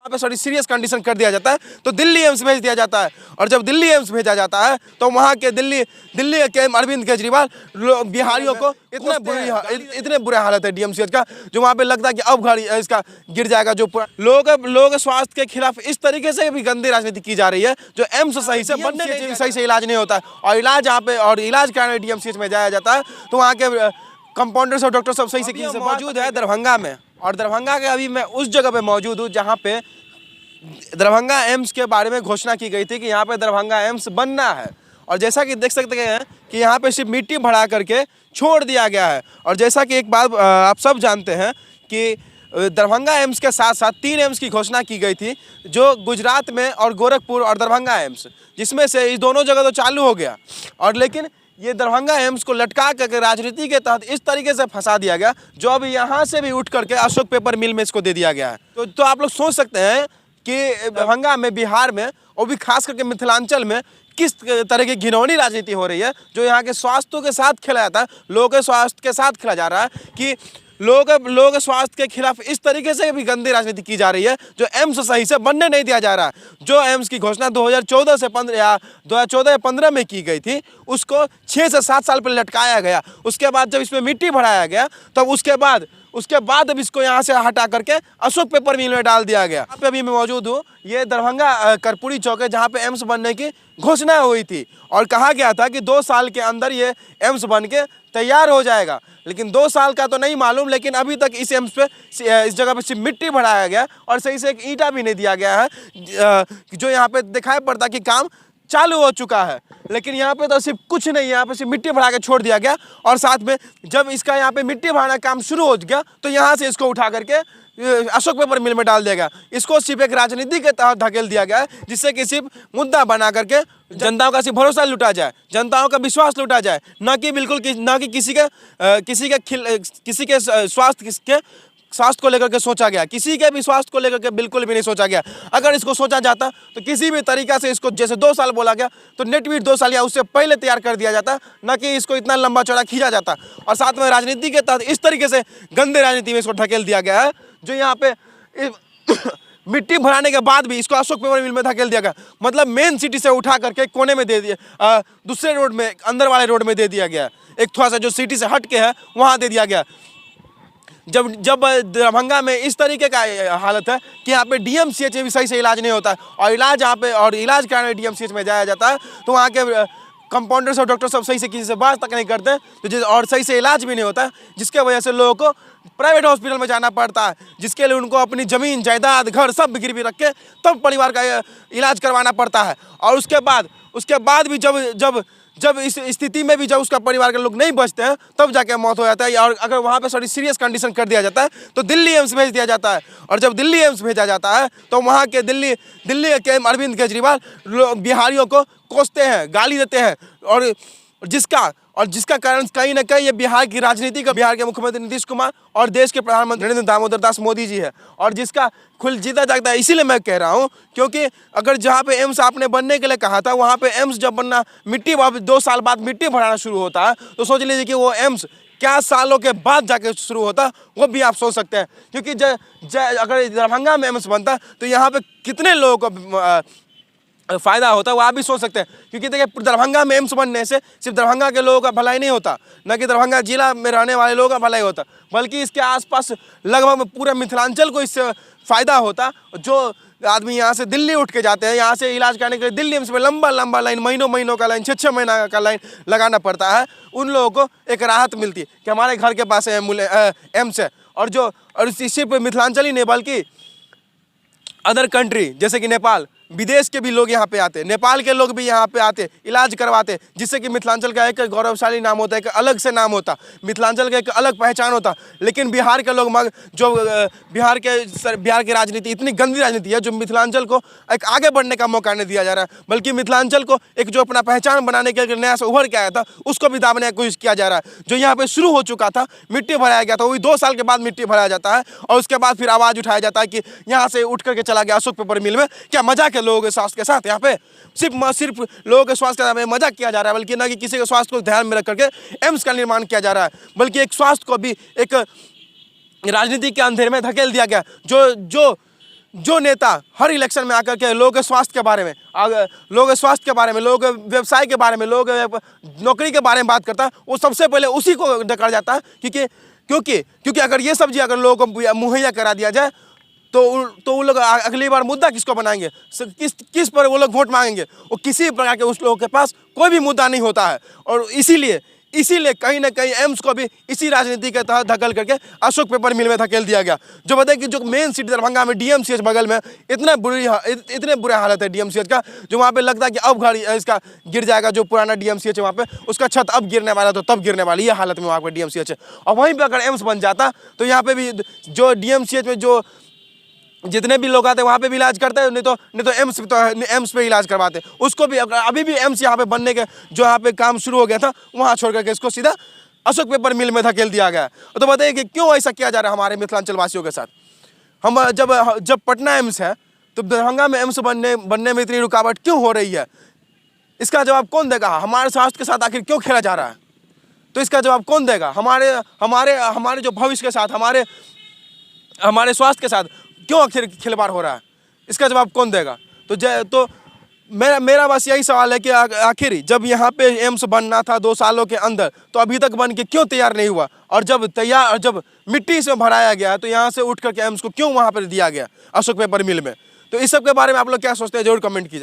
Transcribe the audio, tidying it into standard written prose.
पे sorry serious condition कर दिया जाता है तो दिल्ली एम्स भेज दिया जाता है। और जब दिल्ली एम्स भेजा जाता है तो वहाँ के दिल्ली के अरविंद केजरीवाल बिहारियों को इतने बुरे हालत है डीएमसीएच का, जो वहाँ पे लगता है कि अब घर इसका गिर जाएगा। जो लोगों के स्वास्थ्य के खिलाफ इस तरीके से भी गंदी राजनीति की जा रही है, जो एम्स सही से इलाज नहीं होता है और इलाज यहाँ पे और इलाज कराने डीएमसीएच में जाया जाता है तो वहाँ के कंपाउंडर सब डॉक्टर सब सही से मौजूद है दरभंगा में। और दरभंगा के अभी मैं उस जगह पे मौजूद हूँ जहाँ पे दरभंगा एम्स के बारे में घोषणा की गई थी कि यहाँ पे दरभंगा एम्स बनना है। और जैसा कि देख सकते हैं कि यहाँ पे सिर्फ मिट्टी भरा करके छोड़ दिया गया है। और जैसा कि एक बात आप सब जानते हैं कि दरभंगा एम्स के साथ साथ 3 एम्स की घोषणा की गई थी, जो गुजरात में और गोरखपुर और दरभंगा एम्स, जिसमें से इस दोनों जगह तो चालू हो गया। और लेकिन ये दरभंगा एम्स को लटका करके राजनीति के तहत इस तरीके से फंसा दिया गया, जो अब यहाँ से भी उठ करके अशोक पेपर मिल में इसको दे दिया गया है। तो आप लोग सोच सकते हैं कि दरभंगा में, बिहार में और भी खास करके मिथिलांचल में किस तरह की घिनौनी राजनीति हो रही है, जो यहाँ के स्वास्थ्य के साथ खेला जाता है, लोगों के स्वास्थ्य के साथ खेला जा रहा है कि लोगों के स्वास्थ्य के खिलाफ इस तरीके से भी गंदी राजनीति की जा रही है, जो एम्स सही से बनने नहीं दिया जा रहा है। जो एम्स की घोषणा 2014 से 15 या 2014 या 15 में की गई थी, उसको 6 से 7 साल पर लटकाया गया। उसके बाद जब इसमें मिट्टी भराया गया तब उसके बाद अब इसको यहाँ से हटा करके अशोक पेपर मिल में डाल दिया गया। यहाँ पे अभी मैं मौजूद हूँ, ये दरभंगा कर्पूरी चौक है, जहाँ पे एम्स बनने की घोषणा हुई थी और कहा गया था कि 2 साल के अंदर ये एम्स बन के तैयार हो जाएगा। लेकिन 2 साल का तो नहीं मालूम, लेकिन अभी तक इस एम्स पे, इस जगह पे सिर्फ मिट्टी भराया गया और सही से एक ईंटा भी नहीं दिया गया है, जो यहाँ पे दिखाई पड़ता कि काम चालू हो चुका है। लेकिन यहाँ पे तो सिर्फ कुछ नहीं, यहाँ पे सिर्फ मिट्टी भरा के छोड़ दिया गया। और साथ में जब इसका यहाँ पे मिट्टी भराना काम शुरू हो गया तो यहाँ से इसको उठा करके अशोक पेपर मिल में डाल दिया गया। इसको सिर्फ एक राजनीति के तहत धकेल दिया गया है, जिससे कि सिर्फ मुद्दा बना करके जनताओं का सिर्फ भरोसा लूटा जाए, जनताओं का विश्वास लूटा जाए, न कि किसी के स्वास्थ्य को लेकर के सोचा गया, किसी के भी स्वास्थ्य को लेकर के बिल्कुल भी नहीं सोचा गया। अगर इसको सोचा जाता तो किसी भी तरीका से इसको, जैसे 2 साल बोला गया तो नेट भी 2 साल या उससे पहले तैयार कर दिया जाता, न कि इसको इतना लंबा चौड़ा खींचा जाता। और साथ में राजनीति के तहत इस तरीके से गंदे राजनीति में इसको ढकेल दिया गया है, जो यहाँ पे मिट्टी भराने के बाद भी इसको अशोक पेपर मिल में धकेल दिया गया। मतलब मेन सिटी से उठा करके कोने में दे दिया, दूसरे रोड में, अंदर वाले रोड में दे दिया गया। एक थोड़ा सा जो सिटी से हट के है वहाँ दे दिया गया। जब दरभंगा में इस तरीके का हालत है कि यहाँ पे डीएमसीएच में भी सही से इलाज नहीं होता है और इलाज कराने डीएमसीएच में जाया जाता है तो वहाँ के कंपाउंडर सब डॉक्टर सब सही से किसी से बात तक नहीं करते, तो और सही से इलाज भी नहीं होता है, जिसके वजह से लोगों को प्राइवेट हॉस्पिटल में जाना पड़ता है, जिसके लिए उनको अपनी ज़मीन जायदाद घर सब गिरवी रख के तब परिवार का इलाज करवाना पड़ता है। और उसके बाद भी जब इस स्थिति में भी जब उसका परिवार के लोग नहीं बचते हैं तब जाके मौत हो जाता है। और अगर वहाँ पे सॉरी सीरियस कंडीशन कर दिया जाता है तो दिल्ली एम्स भेज दिया जाता है। और जब दिल्ली एम्स भेजा जाता है तो वहाँ के दिल्ली के अरविंद केजरीवाल बिहारियों को कोसते हैं, गाली देते हैं और जिसका कारण कहीं ना कहीं ये बिहार की राजनीति का, बिहार के मुख्यमंत्री नीतीश कुमार और देश के प्रधानमंत्री नरेंद्र दामोदर दास मोदी जी है। और जिसका खुल जीता जागता है, इसीलिए मैं कह रहा हूँ, क्योंकि अगर जहाँ पे एम्स आपने बनने के लिए कहा था वहाँ पे एम्स जब बनना, मिट्टी 2 साल बाद मिट्टी भराना शुरू होता है तो सोच लीजिए कि वो एम्स क्या सालों के बाद जाके शुरू होता, वो भी आप सोच सकते हैं। क्योंकि अगर दरभंगा में एम्स बनता तो यहाँ पे कितने लोगों को फ़ायदा होता है वो आप भी सोच सकते हैं। क्योंकि देखिए, दरभंगा में एम्स बनने से सिर्फ दरभंगा के लोगों का भलाई नहीं होता, न कि दरभंगा जिला में रहने वाले लोगों का भलाई होता, बल्कि इसके आसपास लगभग पूरा मिथिलांचल को इससे फ़ायदा होता। जो आदमी यहाँ से दिल्ली उठ के जाते हैं, यहाँ से इलाज कराने के लिए दिल्ली एम्स में लंबा लाइन, महीनों का लाइन, 6 महीना का लाइन लगाना पड़ता है, उन लोगों को एक राहत मिलती है कि हमारे घर के पास एम्स है। और सिर्फ मिथिलांचल ही नहीं बल्कि अदर कंट्री जैसे कि नेपाल, विदेश के भी लोग यहाँ पे आते हैं, नेपाल के लोग भी यहाँ पे आते इलाज करवाते, जिससे कि मिथिलांचल का एक गौरवशाली नाम होता है, एक अलग से नाम होता, मिथिलांचल का एक अलग पहचान होता। लेकिन बिहार के लोग जो बिहार की राजनीति इतनी गंदी राजनीति है, जो मिथिलांचल को एक आगे बढ़ने का मौका नहीं दिया जा रहा है, बल्कि मिथिलांचल को एक जो अपना पहचान बनाने के लिए नया से उभर के आया था उसको भी दाबने की कोशिश किया जा रहा है। जो यहाँ पे शुरू हो चुका था, मिट्टी भराया गया था, वही 2 साल के बाद मिट्टी भराया जाता है और उसके बाद फिर आवाज़ उठाया जाता है कि यहाँ से उठ करके चला गया अशोक पेपर मिल में। क्या मजाक है लोगों के स्वास्थ्य के साथ? यहाँ पे सिर्फ लोगों के स्वास्थ्य के साथ मजाक किया जा रहा है, बल्कि ना कि किसी के स्वास्थ्य को ध्यान में रख करके एम्स का निर्माण किया जा रहा है, बल्कि एक स्वास्थ्य को भी एक राजनीति के अंधेरे में धकेल दिया गया। जो नेता हर इलेक्शन में आकर के लोगों के स्वास्थ्य के बारे में, लोगों के स्वास्थ्य के बारे में, लोगों के व्यवसाय के बारे में, लोगों के नौकरी के बारे में बात करता है, वो सबसे पहले उसी को डका जाता है। क्योंकि अगर ये सब्जी अगर लोगों को मुहैया करा दिया जाए तो वो लोग अगली बार मुद्दा किसको बनाएंगे, किस पर वो लोग वोट मांगेंगे। वो किसी प्रकार के उस लोगों के पास कोई भी मुद्दा नहीं होता है। और इसीलिए कहीं ना कहीं एम्स को भी इसी राजनीति के तहत धकल करके अशोक पेपर मिल में धकेल दिया गया। जो बताए कि जो मेन सिटी दरभंगा में डीएमसीएच बगल में इतने बुरे हालत है डीएमसीएच का, जो वहाँ पे लगता है कि अब घर इसका गिर जाएगा। जो पुराना डीएमसीएच है वहाँ पे उसका छत अब गिरने वाला, तो तब गिरने वाली ये हालत में वहाँ पे डीएमसीएच है। और वहीं पर अगर एम्स बन जाता तो यहाँ पे भी जो डीएमसीएच में जो जितने भी लोग आते हैं वहाँ पे भी इलाज करते हैं, नहीं तो एम्स पे इलाज करवाते हैं उसको भी। अभी भी एम्स यहाँ पे बनने के जो यहाँ पे काम शुरू हो गया था वहाँ छोड़ करके इसको सीधा अशोक पेपर मिल में धकेल दिया गया। तो बताइए कि क्यों ऐसा किया जा रहा है हमारे मिथिलांचल वासियों के साथ। हम जब पटना एम्स है तो दरभंगा में एम्स बनने में इतनी रुकावट क्यों हो रही है, इसका जवाब कौन देगा। हमारे स्वास्थ्य के साथ आखिर क्यों खेला जा रहा है, तो इसका जवाब कौन देगा। हमारे जो भविष्य के साथ, हमारे स्वास्थ्य के साथ क्यों आखिर खिलवाड़ हो रहा है, इसका जवाब कौन देगा। तो मेरा बस यही सवाल है कि आखिर जब यहाँ पे एम्स बनना था 2 सालों के अंदर, तो अभी तक बन के क्यों तैयार नहीं हुआ। और जब मिट्टी से भराया गया तो यहाँ से उठ करके एम्स को क्यों वहाँ पर दिया गया अशोक पेपर मिल में। तो इस सब के बारे में आप लोग क्या सोचते हैं, जरूर कमेंट कीजिए।